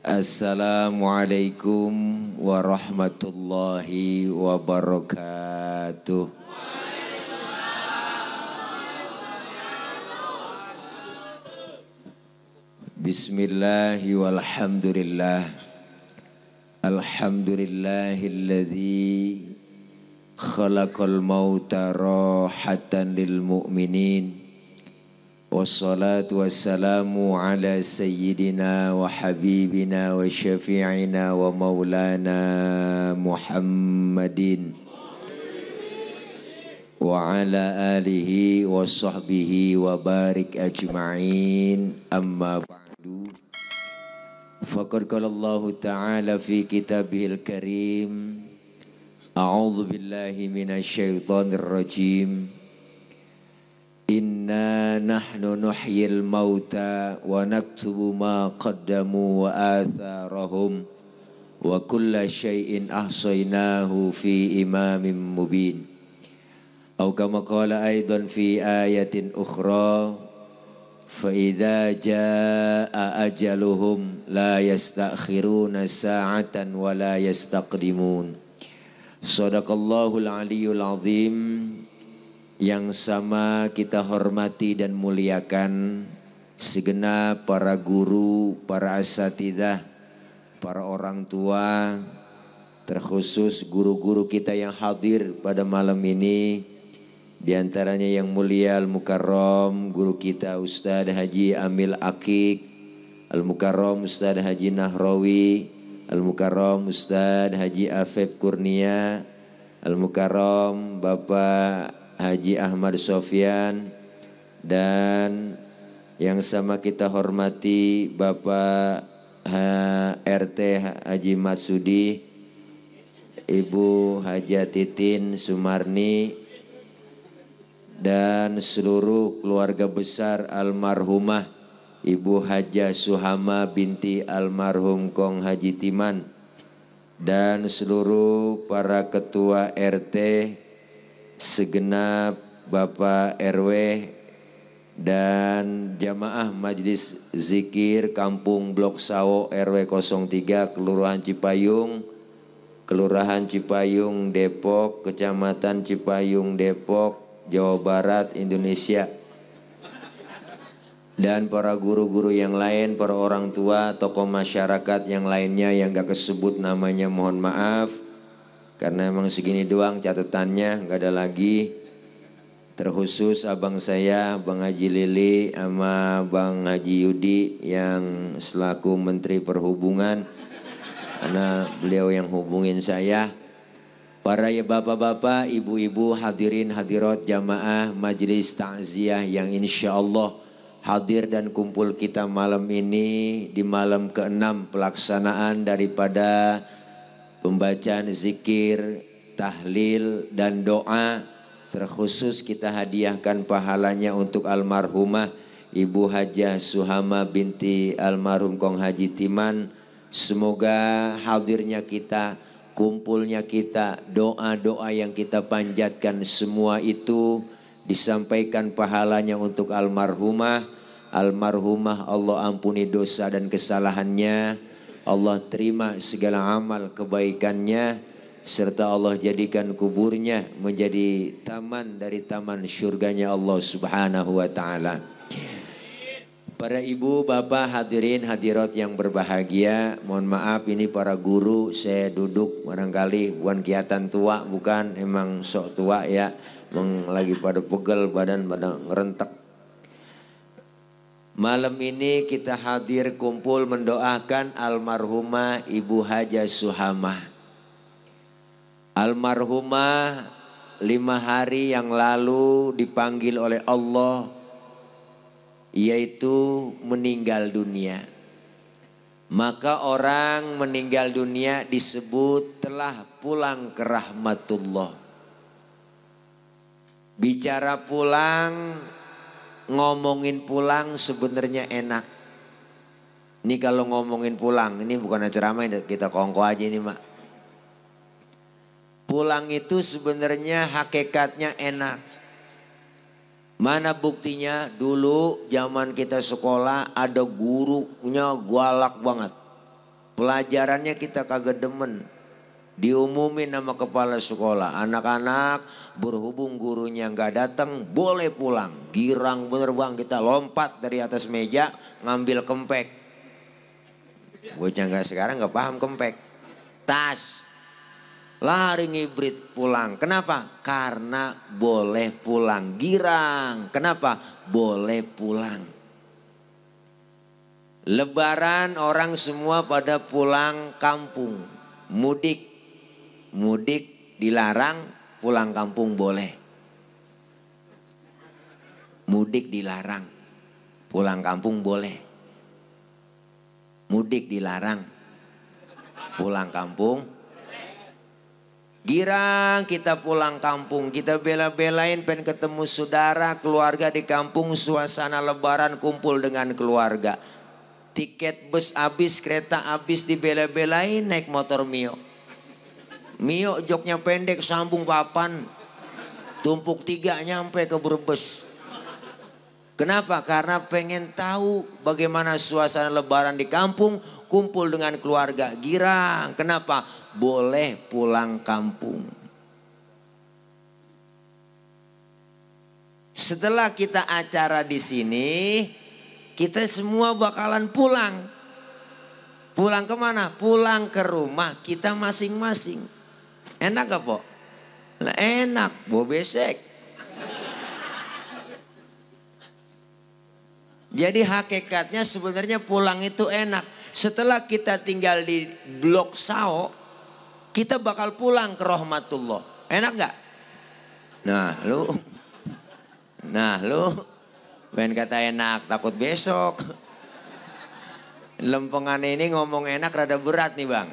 Assalamualaikum warahmatullahi wabarakatuh. Bismillahi walhamdulillah. Alhamdulillahilladzi khalaqal mauta rahatan lil mu'minin. Wassalatu wassalamu ala sayyidina wa habibina wa syafi'ina wa maulana Muhammadin wa ala alihi wa sahbihi wa barik ajma'in. Amma ba'du. Faqad qala Allah ta'ala fi kitabihil karim. A'udzu billahi minasy syaithanir rajim. Inna nahnu nuhyil mauta wa naktubu ma qaddamu wa atharahum wa kulla syai'in ahsaynahu fi imamin mubin. Atau kama qala aidan fi ayatin ukhra fa idza jaa ajaluhum la yastakhiruna sa'atan wa la yastaqdimun. Shadaqallahul aliyyul azim. Yang sama kita hormati dan muliakan segenap para guru, para asatidzah, para orang tua, terkhusus guru-guru kita yang hadir pada malam ini. Di antaranya yang mulia Al-Mukarram guru kita Ustadz Haji Amil Akik, Al-Mukarram Ustadz Haji Nahrawi, Al-Mukarram Ustadz Haji Afif Kurnia, Al-Mukarram Bapak Haji Ahmad Sofyan, dan yang sama kita hormati Bapak RT Haji Matsudi, Ibu Haja Titin Sumarni, dan seluruh keluarga besar almarhumah Ibu Haja Suhama binti almarhum Kong Haji Timan, dan seluruh para ketua RT, segenap Bapak RW dan jamaah Majelis Zikir Kampung Blok Sawo RW 03 Kelurahan Cipayung Depok, Kecamatan Cipayung Depok, Jawa Barat, Indonesia. Dan para guru-guru yang lain, para orang tua, tokoh masyarakat yang lainnya yang gak kesebut namanya mohon maaf. Karena emang segini doang catatannya, nggak ada lagi. Terkhusus abang saya, Bang Haji Lili, sama Bang Haji Yudi yang selaku Menteri Perhubungan. Karena beliau yang hubungin saya. Para ya bapak-bapak, ibu-ibu, hadirin hadirat jamaah majelis takziah yang insya Allah hadir dan kumpul kita malam ini di malam ke-6 pelaksanaan daripada pembacaan zikir, tahlil dan doa. Terkhusus kita hadiahkan pahalanya untuk almarhumah Ibu Hajah Suhama binti almarhum Kong Haji Timan. Semoga hadirnya kita, kumpulnya kita, doa-doa yang kita panjatkan semua itu disampaikan pahalanya untuk almarhumah. Almarhumah Allah ampuni dosa dan kesalahannya, Allah terima segala amal kebaikannya, serta Allah jadikan kuburnya menjadi taman dari taman syurganya Allah subhanahu wa ta'ala. Para ibu, bapak, hadirin hadirat yang berbahagia, mohon maaf ini para guru, saya duduk barangkali bukan kelihatan tua, bukan, emang sok tua ya, emang lagi pada pegel badan pada ngerentek. Malam ini kita hadir kumpul mendoakan almarhumah Ibu Hajah Suhama. Almarhumah 5 hari yang lalu dipanggil oleh Allah, yaitu meninggal dunia. Maka orang meninggal dunia disebut telah pulang ke rahmatullah. Bicara pulang, ngomongin pulang sebenarnya enak. Ini kalau ngomongin pulang, ini bukan ceramah, kita kongko aja ini mak. Pulang itu sebenarnya hakikatnya enak. Mana buktinya? Dulu zaman kita sekolah ada gurunya galak banget. Pelajarannya kita kagak demen. Diumumin sama kepala sekolah, anak-anak berhubung gurunya nggak datang boleh pulang. Girang bener bang, kita lompat dari atas meja ngambil kempek. Bocah nggak sekarang nggak paham kempek. Tas, lari ngibrit pulang. Kenapa? Karena boleh pulang. Girang. Kenapa? Boleh pulang. Lebaran orang semua pada pulang kampung. Mudik. Mudik dilarang, pulang kampung boleh. Mudik dilarang, pulang kampung boleh. Mudik dilarang, pulang kampung. Girang kita pulang kampung, kita bela-belain pengen ketemu saudara, keluarga di kampung, suasana lebaran kumpul dengan keluarga. Tiket bus habis, kereta habis, dibela-belain naik motor Mio. Mio joknya pendek, sambung papan, tumpuk 3 nyampe ke Brebes. Kenapa? Karena pengen tahu bagaimana suasana lebaran di kampung, kumpul dengan keluarga. Girang. Kenapa? Boleh pulang kampung. Setelah kita acara di sini, kita semua bakalan pulang. Pulang kemana? Pulang ke rumah kita masing-masing. Enak gak, Pok? Nah, enak, bawa besek. Jadi hakikatnya sebenarnya pulang itu enak. Setelah kita tinggal di Blok Sao, kita bakal pulang ke rahmatullah. Enak gak? Nah lu pengen kata enak, takut besok. Lempengan ini ngomong enak rada berat nih bang.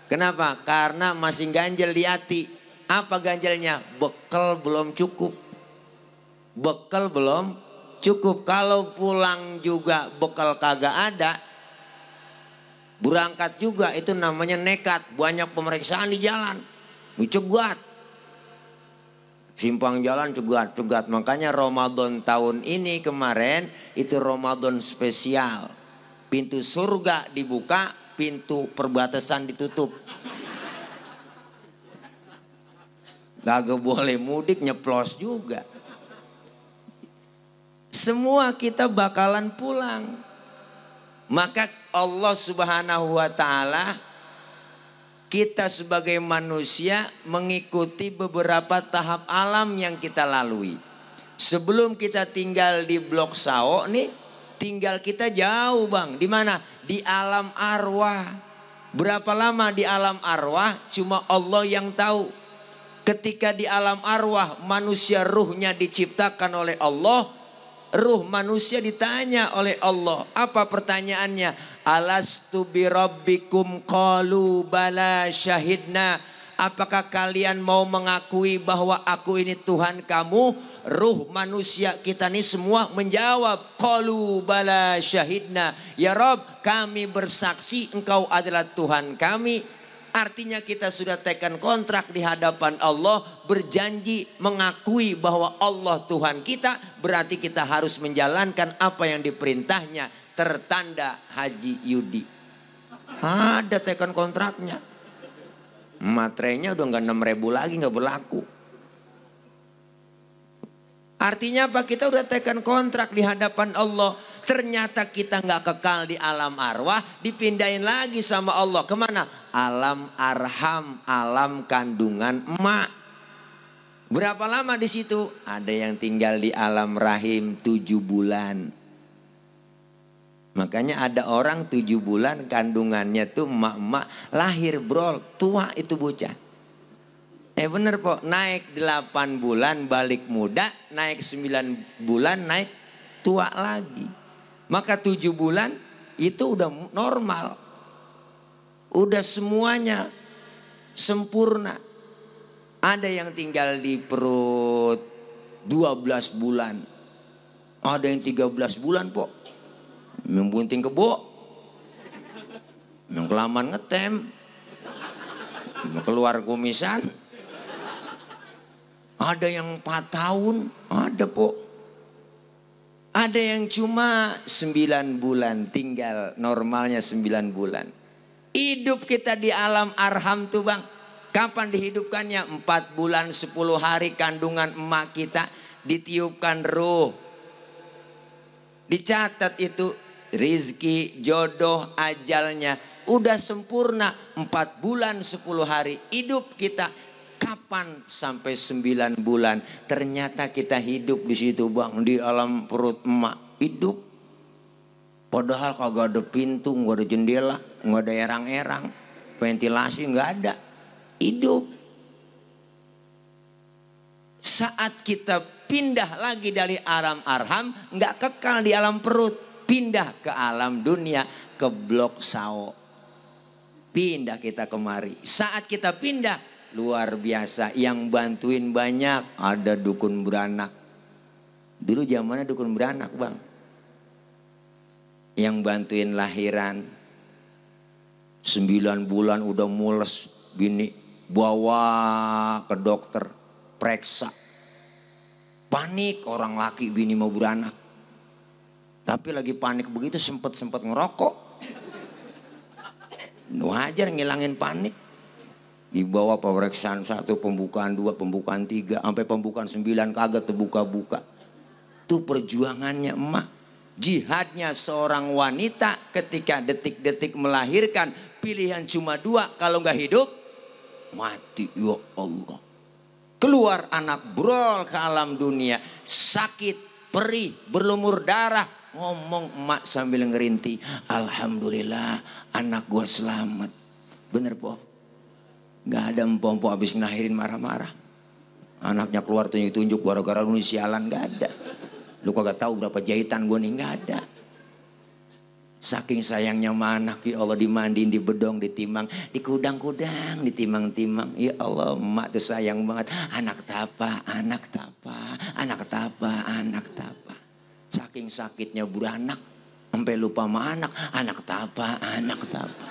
Kenapa? Karena masih ganjel di hati. Apa ganjelnya? Bekal belum cukup. Bekal belum cukup. Kalau pulang juga bekal kagak ada, berangkat juga itu namanya nekat. Banyak pemeriksaan di jalan. Cegat. Simpang jalan cegat. Makanya Ramadan tahun ini kemarin itu Ramadan spesial. Pintu surga dibuka, pintu perbatasan ditutup. Kagak boleh mudik, nyeplos juga. Semua kita bakalan pulang. Maka Allah Subhanahu wa ta'ala, kita sebagai manusia mengikuti beberapa tahap alam yang kita lalui. Sebelum kita tinggal di Blok Sao nih, tinggal kita jauh bang. Di mana? Di alam arwah. Berapa lama di alam arwah? Cuma Allah yang tahu. Ketika di alam arwah manusia ruhnya diciptakan oleh Allah. Ruh manusia ditanya oleh Allah. Apa pertanyaannya? Alastu birabbikum qalu bala syahidna. Apakah kalian mau mengakui bahwa aku ini Tuhan kamu? Ruh manusia kita ini semua menjawab. Qalu bala syahidna. Ya Rob, kami bersaksi engkau adalah Tuhan kami. Artinya kita sudah tekan kontrak di hadapan Allah. Berjanji mengakui bahwa Allah Tuhan kita. Berarti kita harus menjalankan apa yang diperintahnya. Tertanda Haji Yudi. Ada tekan kontraknya. Materainya udah gak 6.000 lagi, gak berlaku. Artinya apa? Kita udah tekan kontrak di hadapan Allah. Ternyata kita gak kekal di alam arwah. Dipindahin lagi sama Allah. Kemana? Alam arham, alam kandungan emak. Berapa lama di situ? Ada yang tinggal di alam rahim 7 bulan. Makanya ada orang 7 bulan kandungannya tuh emak-emak lahir brol, tua itu bocah. Bener Pok, naik 8 bulan balik muda, naik 9 bulan naik tua lagi. Maka 7 bulan itu udah normal. Udah semuanya sempurna. Ada yang tinggal di perut 12 bulan. Ada yang 13 bulan Pok. Membunting kebo, yang kelamaan ngetem, keluar kumisan. Ada yang 4 tahun, ada Pok. Ada yang cuma 9 bulan, tinggal normalnya 9 bulan. Hidup kita di alam arham tuh bang, kapan dihidupkannya? 4 bulan 10 hari kandungan emak kita, ditiupkan ruh. Dicatat itu rizki, jodoh, ajalnya. Udah sempurna 4 bulan 10 hari hidup kita. Kapan sampai 9 bulan? Ternyata kita hidup di situ bang, di alam perut emak. Hidup. Padahal kagak ada pintu, nggak ada jendela, nggak ada erang-erang, ventilasi nggak ada. Hidup. Saat kita pindah lagi dari alam arham, nggak kekal di alam perut, pindah ke alam dunia, ke blok sao. Pindah kita kemari. Saat kita pindah, luar biasa, yang bantuin banyak. Ada dukun beranak. Dulu zamannya dukun beranak bang, yang bantuin lahiran. 9 bulan udah mules, bini bawa ke dokter, periksa. Panik orang laki bini mau beranak. Tapi lagi panik begitu sempet ngerokok. Wajar ngilangin panik. Dibawa pemeriksaan 1, pembukaan 2, pembukaan 3, sampai pembukaan 9 kagak terbuka-buka. Itu perjuangannya emak. Jihadnya seorang wanita ketika detik-detik melahirkan, pilihan cuma 2, kalau nggak hidup mati. Ya Allah. Keluar anak brol ke alam dunia, sakit, perih, berlumur darah. Ngomong emak sambil ngerintih, alhamdulillah anak gua selamat. Bener po? Nggak ada empompo habis ngelahirin marah-marah. Anaknya keluar tunjuk-tunjuk gara-gara lu sialan, nggak ada. Lu kagak tahu berapa jahitan gue nih, nggak ada. Saking sayangnya sama anak, ya Allah, dimandiin, dibedong, ditimang, dikudang-kudang, ditimang-timang. Ya Allah, emak tuh sayang banget. Anak tapa, anak tapa, anak tapa, anak tapa. Saking sakitnya beranak, sampai lupa sama anak. Anak tapa, anak tapa,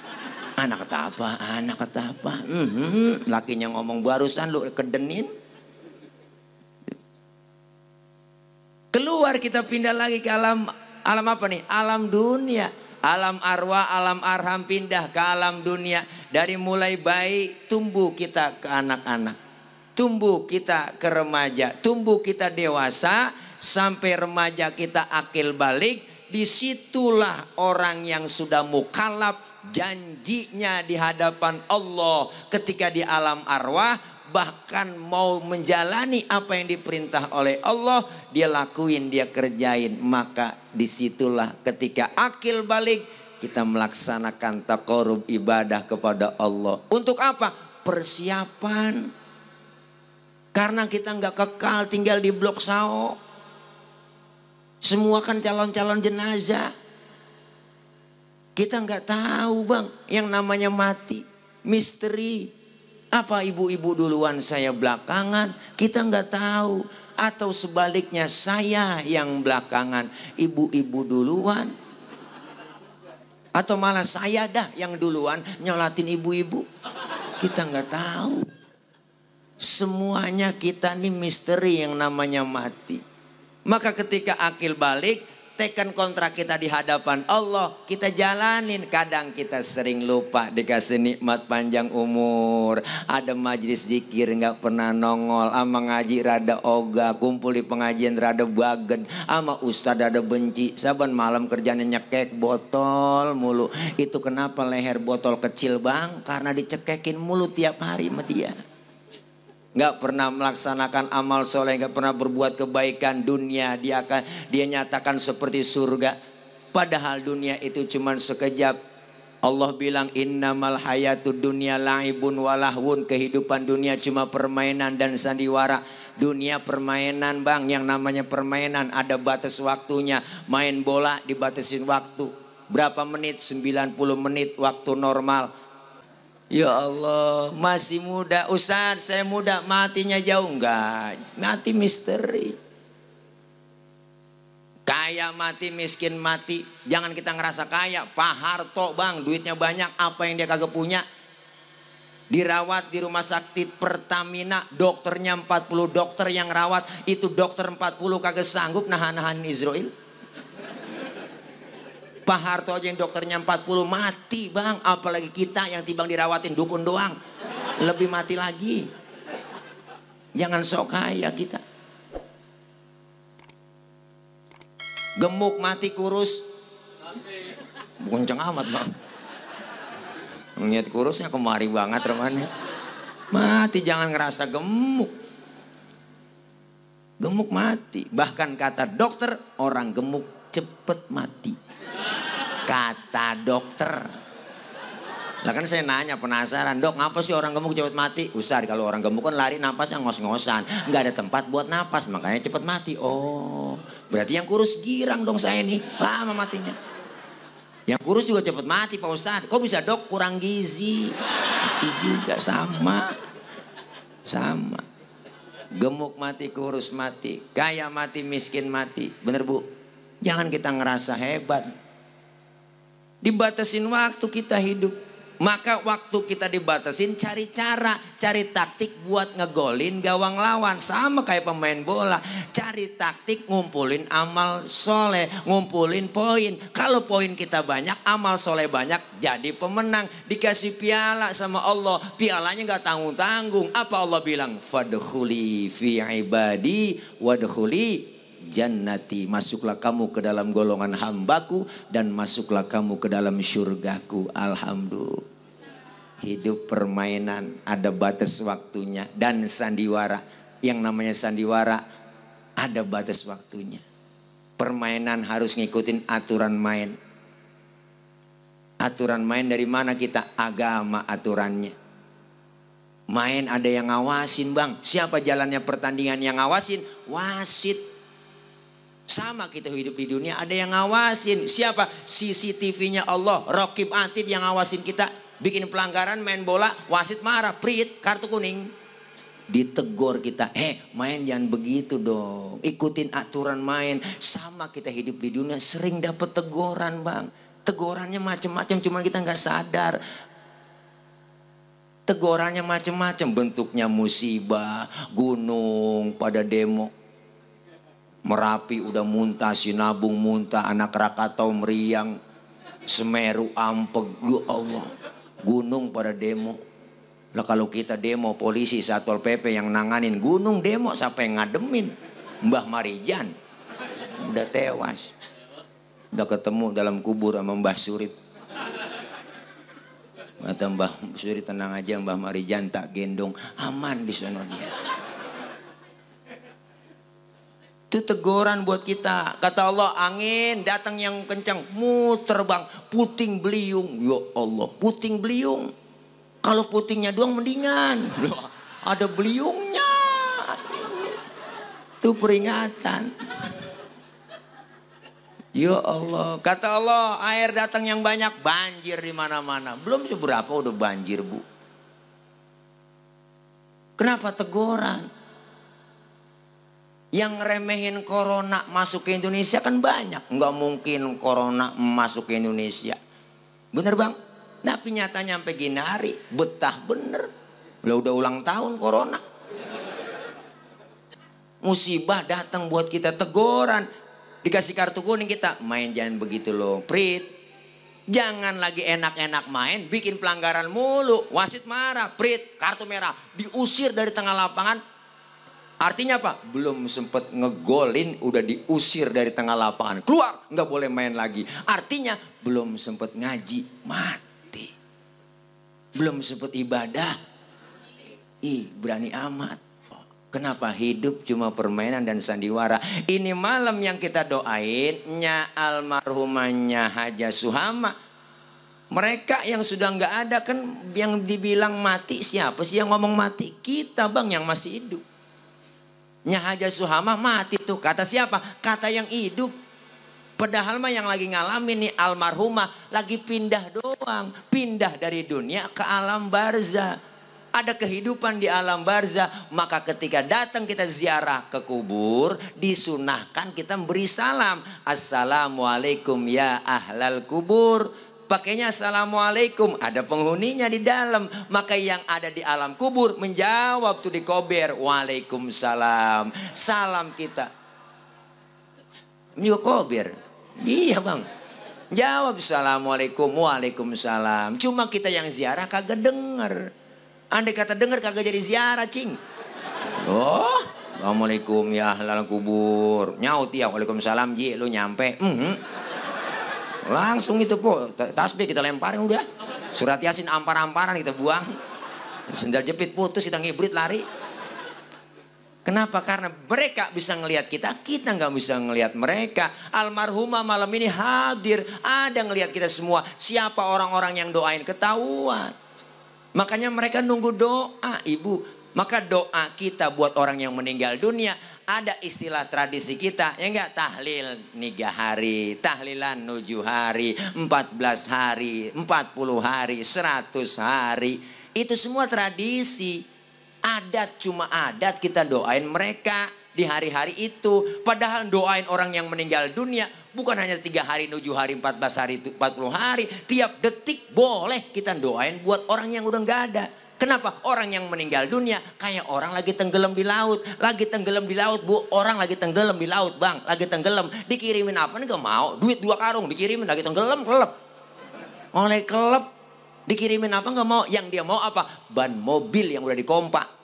anak tapa, anak tapa. Lakinya ngomong barusan lu kedenin. Keluar kita pindah lagi ke alam apa nih? Alam dunia. Alam arwah, alam arham, pindah ke alam dunia. Dari mulai bayi tumbuh kita ke anak-anak. Tumbuh kita ke remaja. Tumbuh kita dewasa. Sampai remaja kita akil balik. Disitulah orang yang sudah mukallaf, janjinya di hadapan Allah ketika di alam arwah. Bahkan mau menjalani apa yang diperintah oleh Allah, dia lakuin, dia kerjain. Maka disitulah ketika akil balik, kita melaksanakan taqarrub ibadah kepada Allah. Untuk apa? Persiapan. Karena kita nggak kekal tinggal di blok sao. Semua kan calon-calon jenazah. Kita nggak tahu bang, yang namanya mati, misteri. Apa ibu-ibu duluan, saya belakangan? Kita nggak tahu. Atau sebaliknya, saya yang belakangan, ibu-ibu duluan. Atau malah saya dah yang duluan nyolatin ibu-ibu. Kita nggak tahu. Semuanya kita nih misteri yang namanya mati. Maka ketika akil balik, tekan kontrak kita di hadapan Allah, kita jalanin. Kadang kita sering lupa, dikasih nikmat panjang umur, ada majlis zikir nggak pernah nongol, ama ngaji rada ogah, kumpul di pengajian rada bagen, ama ustad ada benci, saban malam kerjanya nyekek botol mulu. Itu kenapa leher botol kecil bang? Karena dicekekin mulu tiap hari sama dia. Nggak pernah melaksanakan amal soleh, nggak pernah berbuat kebaikan. Dunia dia nyatakan seperti surga, padahal dunia itu cuma sekejap. Allah bilang innamal hayatud dunya laibun walahwun. Kehidupan dunia cuma permainan dan sandiwara. Dunia permainan bang, yang namanya permainan ada batas waktunya. Main bola dibatasin waktu, berapa menit? 90 menit waktu normal. Ya Allah, masih muda. Ustaz, saya muda, matinya jauh. Enggak, mati misteri. Kaya mati, miskin mati. Jangan kita ngerasa kaya. Pak Harto bang, duitnya banyak, apa yang dia kagak punya? Dirawat di rumah sakit Pertamina, dokternya 40 dokter yang rawat. Itu dokter 40 kagak sanggup nahan-nahan Israel. Pak Harto aja yang dokternya 40 mati bang. Apalagi kita yang timbang dirawatin dukun doang. Lebih mati lagi. Jangan sok kaya kita. Gemuk mati kurus. Kenceng amat bang. Niat kurusnya kemari banget remanya. Mati jangan ngerasa gemuk. Gemuk mati. Bahkan kata dokter orang gemuk cepet mati. Kata dokter. Lah kan saya nanya penasaran, dok ngapa sih orang gemuk cepet mati? Ustaz kalau orang gemuk kan lari napasnya ngos-ngosan, nggak ada tempat buat napas makanya cepet mati. Oh berarti yang kurus girang dong saya nih, lama matinya. Yang kurus juga cepet mati Pak Ustaz. Kok bisa dok kurang gizi? Mati juga sama. Gemuk mati, kurus mati, kaya mati, miskin mati. Bener Bu? Jangan kita ngerasa hebat. Dibatasin waktu kita hidup. Maka waktu kita dibatasin cari cara, cari taktik buat ngegolin gawang lawan. Sama kayak pemain bola. Cari taktik ngumpulin amal soleh, ngumpulin poin. Kalau poin kita banyak, amal soleh banyak, jadi pemenang. Dikasih piala sama Allah. Pialanya gak tanggung-tanggung. Apa Allah bilang? Fadkhuli fi ibadi wadkhuli jannati. Masuklah kamu ke dalam golongan hambaku dan masuklah kamu ke dalam syurgaku. Alhamdulillah. Hidup permainan ada batas waktunya. Dan sandiwara, yang namanya sandiwara ada batas waktunya. Permainan harus ngikutin aturan main. Aturan main dari mana kita? Agama aturannya. Main ada yang ngawasin bang. Siapa jalannya pertandingan yang ngawasin? Wasit. Sama kita hidup di dunia ada yang ngawasin. Siapa? CCTV-nya Allah. Raqib Atid yang ngawasin kita. Bikin pelanggaran main bola. Wasit marah. Prit kartu kuning. Ditegur kita. Main jangan begitu dong. Ikutin aturan main. Sama kita hidup di dunia sering dapat teguran bang. Tegurannya macam-macam. Cuma kita nggak sadar. Tegurannya macam-macam. Bentuknya musibah. Gunung pada demo. Merapi udah muntah, Sinabung muntah, Anak Krakatau meriang, Semeru ampeg, ya Allah. Gunung pada demo. Lah kalau kita demo, polisi Satpol PP yang nanganin gunung demo, siapa yang ngademin? Mbah Marijan. Udah tewas. Udah ketemu dalam kubur sama Mbah Surip. Kata Mbah Surip, tenang aja Mbah Marijan tak gendong, aman di sana dia. Itu teguran buat kita. Kata Allah, angin datang yang kencang, muter bang, puting beliung. Ya Allah, puting beliung. Kalau putingnya doang mendingan. Loh, ada beliungnya. Itu peringatan. Ya Allah, kata Allah, air datang yang banyak, banjir di mana-mana. Belum seberapa udah banjir bu. Kenapa teguran? Yang ngeremehin corona masuk ke Indonesia kan banyak. Nggak mungkin corona masuk ke Indonesia. Bener bang? Tapi nyatanya sampai gini hari betah bener. Lah udah ulang tahun corona. Musibah datang buat kita teguran. Dikasih kartu kuning kita. Main jangan begitu loh. Prit. Jangan lagi enak-enak main. Bikin pelanggaran mulu. Wasit marah. Prit. Kartu merah. Diusir dari tengah lapangan. Artinya apa? Belum sempat ngegolin udah diusir dari tengah lapangan. Keluar, nggak boleh main lagi. Artinya belum sempat ngaji, mati. Belum sempat ibadah. Berani amat. Kenapa? Hidup cuma permainan dan sandiwara. Ini malam yang kita doain nya almarhumahnya Haja Suhama. Mereka yang sudah nggak ada kan yang dibilang mati siapa sih yang ngomong mati? Kita bang yang masih hidup. Nya Haja Suhama mati tuh. Kata siapa? Kata yang hidup. Padahal mah yang lagi ngalamin nih almarhumah lagi pindah doang. Pindah dari dunia ke alam barzah. Ada kehidupan di alam barzah. Maka ketika datang kita ziarah ke kubur, disunahkan kita beri salam. Assalamualaikum ya ahlal kubur. Pakainya assalamualaikum, ada penghuninya di dalam. Maka yang ada di alam kubur menjawab tuh di kober, waalaikumsalam. Salam kita. Ini kober. Iya bang. Jawab assalamualaikum, waalaikumsalam. Cuma kita yang ziarah kagak denger. Andai kata denger kagak jadi ziarah, cing. Oh, assalamualaikum ya ahlal kubur. Nyaut ya, waalaikumsalam ji, lu nyampe. Langsung itu po, tasbih kita lemparin udah. Surat Yasin ampar-amparan kita buang. Sendal jepit putus kita ngibrit lari. Kenapa? Karena mereka bisa ngelihat kita nggak bisa ngelihat mereka. Almarhumah malam ini hadir, ada ngelihat kita semua. Siapa orang-orang yang doain ketahuan. Makanya mereka nunggu doa, ibu. Maka doa kita buat orang yang meninggal dunia, ada istilah tradisi kita, ya enggak? Tahlil 3 hari, tahlilan 7 hari, 14 hari, 40 hari, 100 hari. Itu semua tradisi. Adat, cuma adat kita doain mereka di hari-hari itu. Padahal doain orang yang meninggal dunia bukan hanya 3 hari, 7 hari, 14 hari, 40 hari. Tiap detik boleh kita doain buat orang yang udah gak ada. Kenapa? Orang yang meninggal dunia kayak orang lagi tenggelam di laut. Lagi tenggelam di laut, bu. Orang lagi tenggelam di laut, bang. Lagi tenggelam. Dikirimin apa nih gak mau. Duit 2 karung dikirimin, lagi tenggelam, kelep. Oleh kelep. Dikirimin apa gak mau. Yang dia mau apa? Ban mobil yang udah dikompak.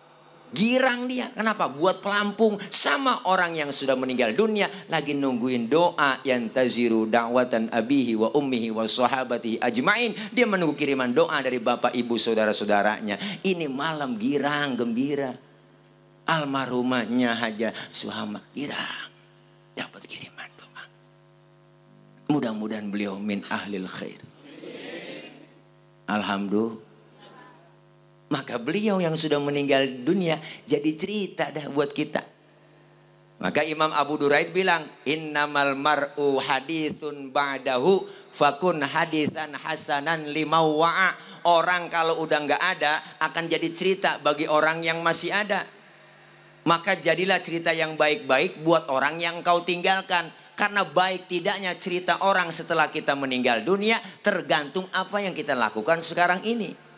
Girang dia. Kenapa? Buat pelampung. Sama orang yang sudah meninggal dunia lagi nungguin doa. Yantaziru da'watan abihi wa ummihi wa sahabatihi ajma'in. Dia menunggu kiriman doa dari bapak, ibu, saudara-saudaranya. Ini malam girang, gembira. Almarhumahnya Haja Suhama girang. Dapat kiriman doa. Mudah-mudahan beliau min ahlil khair. Alhamdulillah. Maka beliau yang sudah meninggal dunia jadi cerita dah buat kita. Maka Imam Abu Duraid bilang, innamal mar'u hadithun ba'dahu fakun hadithan hasanan limawwa'a. Orang kalau udah nggak ada akan jadi cerita bagi orang yang masih ada. Maka jadilah cerita yang baik-baik buat orang yang kau tinggalkan. Karena baik tidaknya cerita orang setelah kita meninggal dunia tergantung apa yang kita lakukan sekarang ini.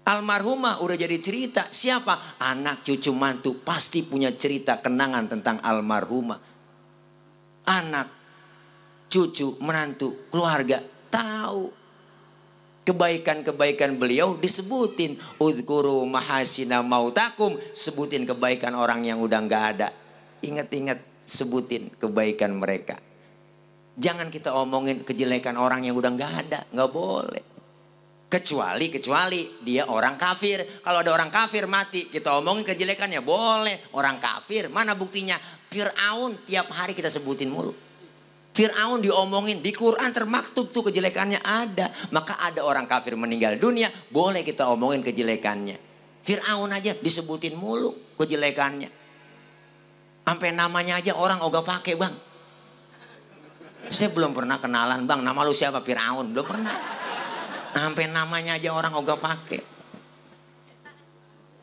Almarhumah udah jadi cerita. Siapa? Anak, cucu, mantu pasti punya cerita kenangan tentang almarhumah. Anak, cucu, menantu, keluarga tahu kebaikan-kebaikan beliau disebutin. Udhkuru mahasina mautakum. Sebutin kebaikan orang yang udah nggak ada. Ingat-ingat, sebutin kebaikan mereka. Jangan kita omongin kejelekan orang yang udah nggak ada. Nggak boleh. Kecuali dia orang kafir. Kalau ada orang kafir mati, kita omongin kejelekannya boleh. Orang kafir, mana buktinya? Fir'aun tiap hari kita sebutin mulu. Fir'aun diomongin, di Quran termaktub tuh kejelekannya ada. Maka ada orang kafir meninggal dunia, boleh kita omongin kejelekannya. Fir'aun aja disebutin mulu kejelekannya. Sampai namanya aja orang ogah pakai, bang. Saya belum pernah kenalan, bang. Nama lu siapa? Fir'aun, belum pernah. Sampai namanya aja orang ogah pakai.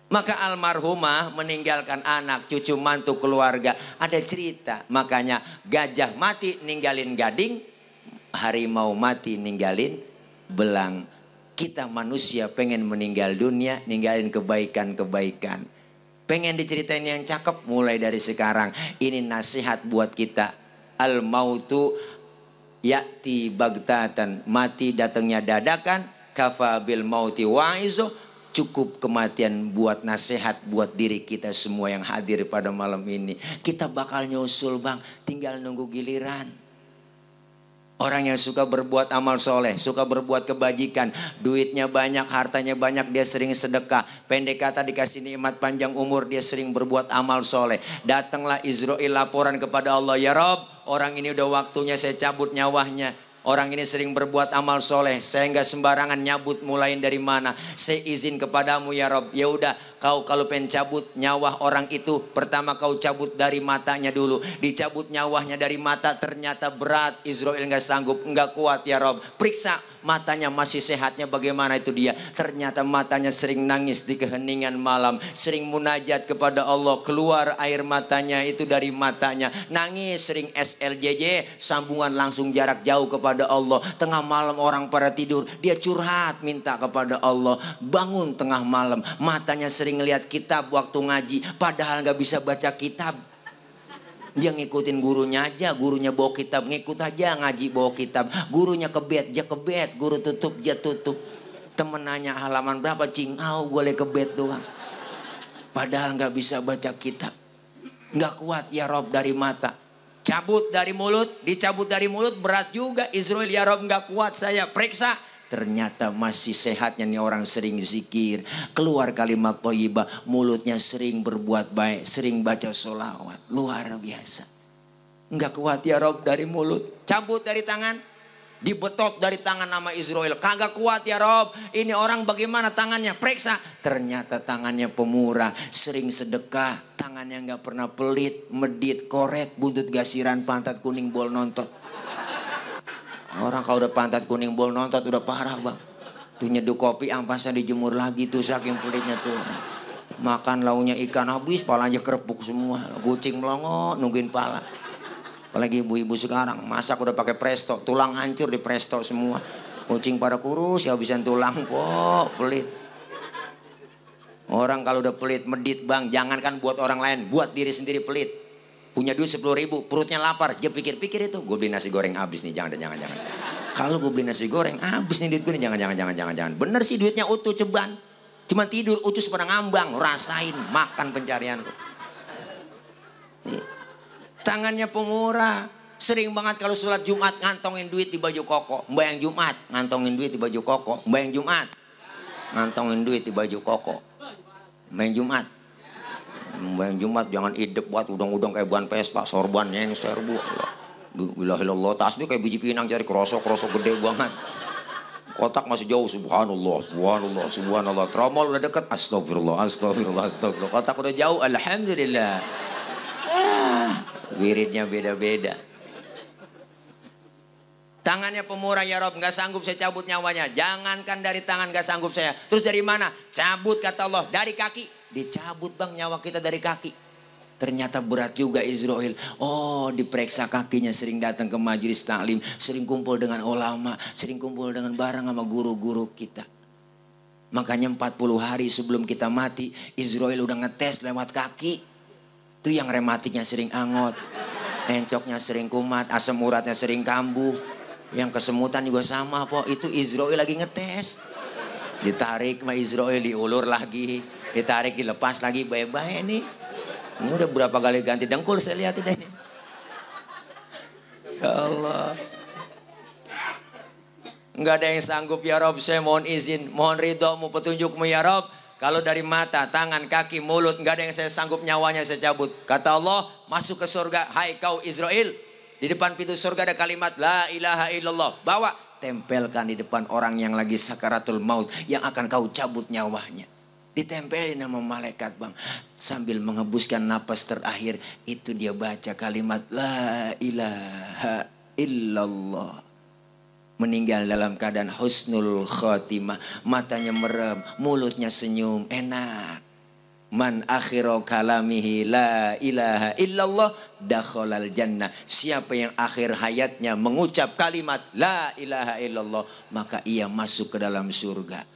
Maka almarhumah meninggalkan anak, cucu, mantu, keluarga. Ada cerita. Makanya gajah mati ninggalin gading, harimau mati ninggalin belang. Kita manusia pengen meninggal dunia, ninggalin kebaikan-kebaikan. Pengen diceritain yang cakep mulai dari sekarang. Ini nasihat buat kita. Al-mautu ya'ti bagtatan, mati datangnya dadakan. Kafa bil mauti wa'izo, cukup kematian buat nasihat buat diri kita semua yang hadir pada malam ini. Kita bakal nyusul, bang, tinggal nunggu giliran. Orang yang suka berbuat amal soleh, suka berbuat kebajikan, duitnya banyak, hartanya banyak, dia sering sedekah. Pendek kata dikasih nikmat panjang umur, dia sering berbuat amal soleh. Datanglah Israel laporan kepada Allah, ya Rob, orang ini udah waktunya saya cabut nyawanya. Orang ini sering berbuat amal soleh, saya nggak sembarangan nyabut, mulain dari mana? Saya izin kepadamu ya Rob. Ya udah, kau kalau pengen cabut nyawa orang itu, pertama kau cabut dari matanya dulu. Dicabut nyawanya dari mata, ternyata berat, Israel nggak sanggup, nggak kuat ya Rob. Periksa matanya masih sehatnya bagaimana itu dia. Ternyata matanya sering nangis di keheningan malam, sering munajat kepada Allah, keluar air matanya itu dari matanya. Nangis, sering SLJJ, sambungan langsung jarak jauh kepada Allah. Tengah malam orang pada tidur, dia curhat minta kepada Allah. Bangun tengah malam, matanya sering lihat kitab waktu ngaji, padahal gak bisa baca kitab. Dia ngikutin gurunya aja, gurunya bawa kitab, ngikut aja ngaji bawa kitab. Gurunya kebet, dia kebet, guru tutup, dia tutup. Temen nanya halaman berapa, cingau boleh kebet doang. Padahal nggak bisa baca kitab. Nggak kuat ya Rob dari mata. Cabut dari mulut, dicabut dari mulut berat juga. Israel ya Rob nggak kuat saya, periksa. Ternyata masih sehatnya nih orang sering zikir. Keluar kalimat thayyibah. Mulutnya sering berbuat baik. Sering baca sholawat. Luar biasa. Enggak kuat ya Rob dari mulut. Cabut dari tangan. Dibetot dari tangan nama Israel. Kagak kuat ya Rob. Ini orang bagaimana tangannya? Periksa. Ternyata tangannya pemurah. Sering sedekah. Tangannya nggak pernah pelit. Medit, koret, buntut gasiran, pantat kuning, bol nontot. Orang kalau udah pantat kuning bol nontot udah parah bang. Tuh nyeduh kopi ampasnya dijemur lagi tuh saking pelitnya tuh. Makan launya ikan habis palanya kerepuk semua. Kucing melongo nungguin pala. Apalagi ibu-ibu sekarang masak udah pakai presto. Tulang hancur di presto semua. Kucing pada kurus ya habisan tulang kok pelit. Orang kalau udah pelit medit bang. Jangankan buat orang lain. Buat diri sendiri pelit. Punya duit 10.000, perutnya lapar. Dia pikir-pikir itu, gue beli nasi goreng habis nih, jangan. Kalau gue beli nasi goreng habis nih duit gue nih, jangan. Bener sih duitnya utuh ceban. Cuma tidur ucus pada ngambang, rasain makan pencarian lu. Tangannya pemurah. Sering banget kalau sholat Jumat ngantongin duit di baju koko. Mbak yang Jumat ngantongin duit di baju koko. Mbak yang Jumat ngantongin duit di baju koko. Mbak yang Jumat. Bayang Jumat jangan idep buat udang-udang kayak ban Vespa, sorbannya yang serbu. Bilahillallah, tasbih kayak biji pinang cari kerosok gede banget. Kotak masih jauh, subhanallah. Tromol udah deket, astagfirullah. Kotak udah jauh, alhamdulillah. Wiridnya beda-beda. Tangannya pemurah ya Rob, gak sanggup saya cabut nyawanya. Jangankan dari tangan gak sanggup saya. Terus dari mana? Cabut kata Allah, dari kaki. Dicabut bang nyawa kita dari kaki. Ternyata berat juga Israel. Oh diperiksa kakinya, sering datang ke majelis taklim. Sering kumpul dengan ulama. Sering kumpul dengan bareng sama guru-guru kita. Makanya 40 hari sebelum kita mati. Israel udah ngetes lewat kaki. Itu yang rematiknya sering angot. Encoknya sering kumat. Asam uratnya sering kambuh. Yang kesemutan juga sama po. Itu Israel lagi ngetes. Ditarik sama Israel, diulur lagi. Ditarik, dilepas lagi, baik-baik nih. Ini udah berapa kali ganti dengkul saya lihat ini. Ya Allah. Enggak ada yang sanggup ya Rob, saya mohon izin, mohon ridhomu, petunjukmu ya Rob. Kalau dari mata, tangan, kaki, mulut, enggak ada yang saya sanggup nyawanya saya cabut. Kata Allah, masuk ke surga, hai kau Israel. Di depan pintu surga ada kalimat, la ilaha illallah. Bawa, tempelkan di depan orang yang lagi sakaratul maut, yang akan kau cabut nyawanya. Ditempelin sama malaikat bang. Sambil menghembuskan napas terakhir. Itu dia baca kalimat la ilaha illallah. Meninggal dalam keadaan husnul khotimah. Matanya merem. Mulutnya senyum. Enak. Man akhiru kalamihi la ilaha illallah dakhalal jannah. Siapa yang akhir hayatnya mengucap kalimat la ilaha illallah. Maka ia masuk ke dalam surga.